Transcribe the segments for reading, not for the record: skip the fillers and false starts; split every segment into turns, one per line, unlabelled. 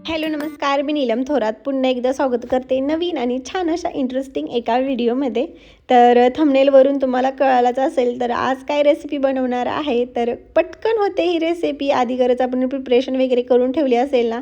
Hello नमस्कार, मी नीलम थोरात पुन्हा एकदा स्वागत करते नवीन आणि छान अशा इंटरेस्टिंग एका व्हिडिओमध्ये. तर थंबनेलवरून तुम्हाला कळालंच असेल, तर आज काय रेसिपी बनवणार आहे. तर पटकन होते ही रेसिपी. आधी गरज आपण प्रिपरेशन वगैरे करून ठेवली असेल ना,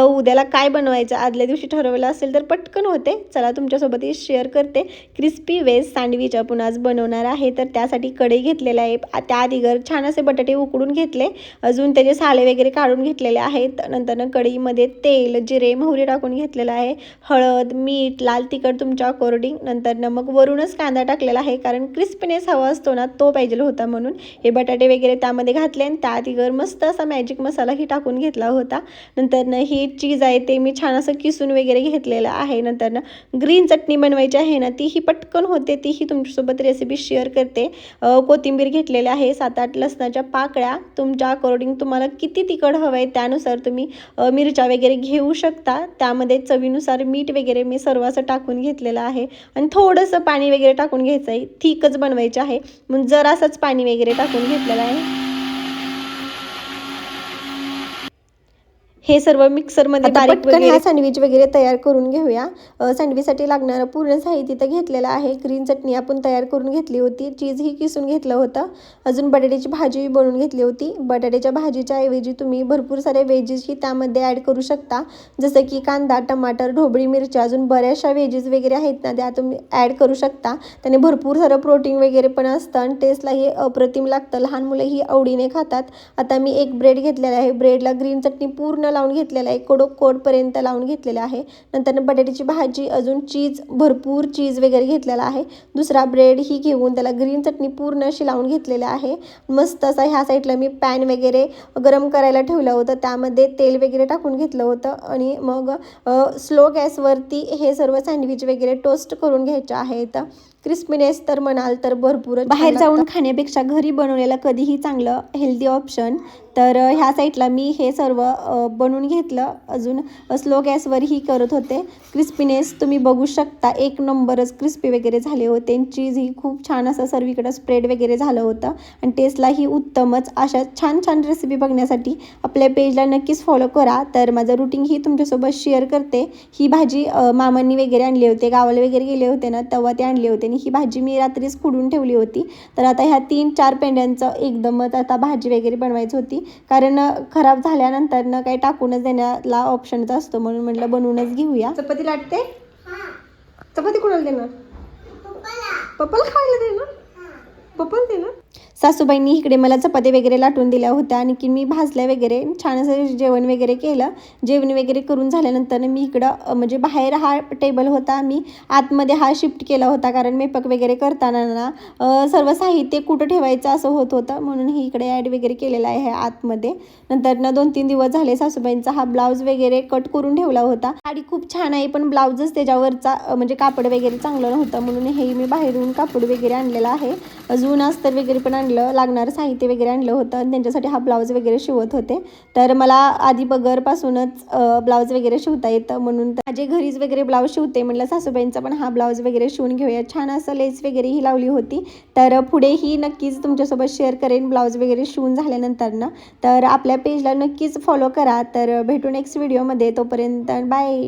उद्याला काय बनवायचं आदल्या दिवशी ठरवलं असेल तर पटकन होते. चला तुमच्यासोबत ही शेअर करते. क्रिस्पी वेज सँडविच आपण आज बनवणार आहे. तर त्यासाठी कढई घेतलेला आहे. त्याआधी छान असे बटाटे उकडून घेतले, अजून त्याचे साले वगैरे काढून घेतलेले आहेत. नंतर कढईमध्ये तेल, जिरे, मोहरी टाकून घेतलेलं आहे. हळद, मीठ, लाल तिखट तुमच्या अकॉर्डिंग. नंतर मग वरूनच कांदा टाकलेला आहे, कारण क्रिस्पीनेस हवा असतो ना, तो पाहिजे होता म्हणून. हे बटाटे वगैरे त्यामध्ये घातले आणि त्यात मस्त असा मॅजिक मसालाही टाकून घेतला होता. नंतर ही चीज आहे ते मी छान असं किसून वगैरे घेतलेलं आहे. नंतर ग्रीन चटणी बनवायची आहे ना, तीही पटकन होते, तीही तुमच्यासोबत रेसिपी शेअर करते. कोथिंबीर घेतलेली आहे, 7-8 लसणाच्या पाकळ्या. तुमच्या अकॉर्डिंग तुम्हाला किती तिखट हवं आहे त्यानुसार तुम्ही मिरच्या वगैरे घेऊ शकता. त्यामध्ये चवीनुसार मीठ वगैरे मी सर्व असं टाकून घेतलेलं आहे आणि थोडंसं पाणी वगैरे टाकून घ्यायचं आहे. थिकच बनवायचं आहे म्हणून जरासंच पाणी वगैरे टाकून घेतलेलं आहे. हे सर्व मिक्सरमध्ये बारीक वगैरे हा सँडविच वगैरे तयार करून घेऊया. सँडविचसाठी लागणारं पूर्ण साहित्य तर घेतलेलं आहे. ग्रीन चटणी आपण तयार करून घेतली होती, चीजही किसून घेतलं होतं, अजून बटाट्याची भाजी बनवून घेतली होती. बटाट्याच्या भाजीच्या ऐवजी तुम्ही भरपूर सारे व्हेजेसही त्यामध्ये ॲड करू शकता, जसं की कांदा, टमाटर, ढोबळी मिरची, अजून बऱ्याचशा व्हेजेस वगैरे आहेत ना, त्या तुम्ही ॲड करू शकता. त्याने भरपूर सारं प्रोटीन वगैरे पण असतं आणि टेस्टलाही अप्रतिम लागतं. लहान मुलंही आवडीने खातात. आता मी एक ब्रेड घेतलेला आहे. ब्रेडला ग्रीन चटणी पूर्ण लावून घेतलेला आहे, कोडपर्यंत लावून घेतलेला आहे. नंतर बटाट्याची भाजी, अजून चीज, भरपूर चीज वगैरे घेतलेला आहे. दुसरा ब्रेड ही घेऊन त्याला ग्रीन चटणी पूर्ण अशी लावून घेतलेली आहे. मस्त असा ह्या साईडला मी पॅन वगैरे गरम करायला ठेवलं होतं, त्यामध्ये तेल वगैरे टाकून घेतलं होतं आणि मग स्लो गॅसवरती हे सर्व सँडविच वगैरे टोस्ट करून घ्यायचे आहेत. क्रिस्पीनेस तर म्हणाल तर भरपूर, बाहेर जाऊन खाण्यापेक्षा घरी बनवलेलं कधीही चांगलं, हेल्दी ऑप्शन. तर ह्या साईडला मी हे सर्व बनवून घेतलं, अजून स्लो गॅसवरही करत होते. क्रिस्पीनेस तुम्ही बघू शकता, एक नंबरच क्रिस्पी वगैरे झाले होते. चीजही खूप छान असं सर्वीकडं स्प्रेड वगैरे झालं होतं आणि टेस्टलाही उत्तमच. अशा छान छान रेसिपी बघण्यासाठी आपल्या पेजला नक्कीच फॉलो करा. तर माझं रुटीनही तुमच्यासोबत शेअर करते. ही भाजी मामांनी वगैरे आणली होते, गावाला वगैरे गेले होते ना तेव्हा ते आणले होते आणि ही भाजी मी रात्रीच खुडून ठेवली होती. तर आता ह्या 3-4 पेंड्यांचं एकदमच आता भाजी वगैरे बनवायची होती, कारण खराब झाल्यानंतर न काही टाकूनच देण्याला ऑप्शनच असतो, म्हणून म्हटलं बनवूनच घेऊया. चपाती लाटते, चपाती कुणाला देणार? पप्पाला खायला देणार, पप्पाला देणार. सासूबाईंनी इकडे मला चपाती वगैरे लाटून दिल्या होत्या आणि मी भाजल्या वगैरे छान असं जेवण वगैरे केलं. जेवण वगैरे करून झाल्यानंतर मी इकडं म्हणजे बाहेर हा टेबल होता, मी आतमध्ये हा शिफ्ट केला होता, कारण मेकअप वगैरे करताना ना सर्व साहित्य कुठं ठेवायचं असं होत होतं, म्हणून ही इकडे ॲड वगैरे केलेला आहे आतमध्ये. नंतर 2-3 दिवस झाले सासूबाईंचा हा ब्लाऊज वगैरे कट करून ठेवला होता. साडी खूप छान आहे, पण ब्लाऊजच त्याच्यावरचा म्हणजे कापड वगैरे चांगलं नव्हतं, म्हणून हे मी बाहेरून कापड वगैरे आणलेलं आहे. अजून अस्तर वगैरे पण आणलं, लागणारं साहित्य वगैरे आणलं होतं आणि त्यांच्यासाठी हा ब्लाऊज वगैरे शिवत होते. तर मला आधी बगरपासूनच ब्लाऊज वगैरे शिवता येतं, म्हणून माझे घरीच वगैरे ब्लाऊज शिवते. म्हटलं सासूबाईंचा पण हा ब्लाऊज वगैरे शिवून घेऊया. छान असं लेस वगैरे ही लावली होती. तर पुढेही नक्कीच तुमच्यासोबत शेअर करेन ब्लाऊज वगैरे शिवून झाल्यानंतर ना. तर आपल्या पेजला नक्कीच फॉलो करा. तर भेटू नेक्स्ट व्हिडिओमध्ये, तोपर्यंत बाय.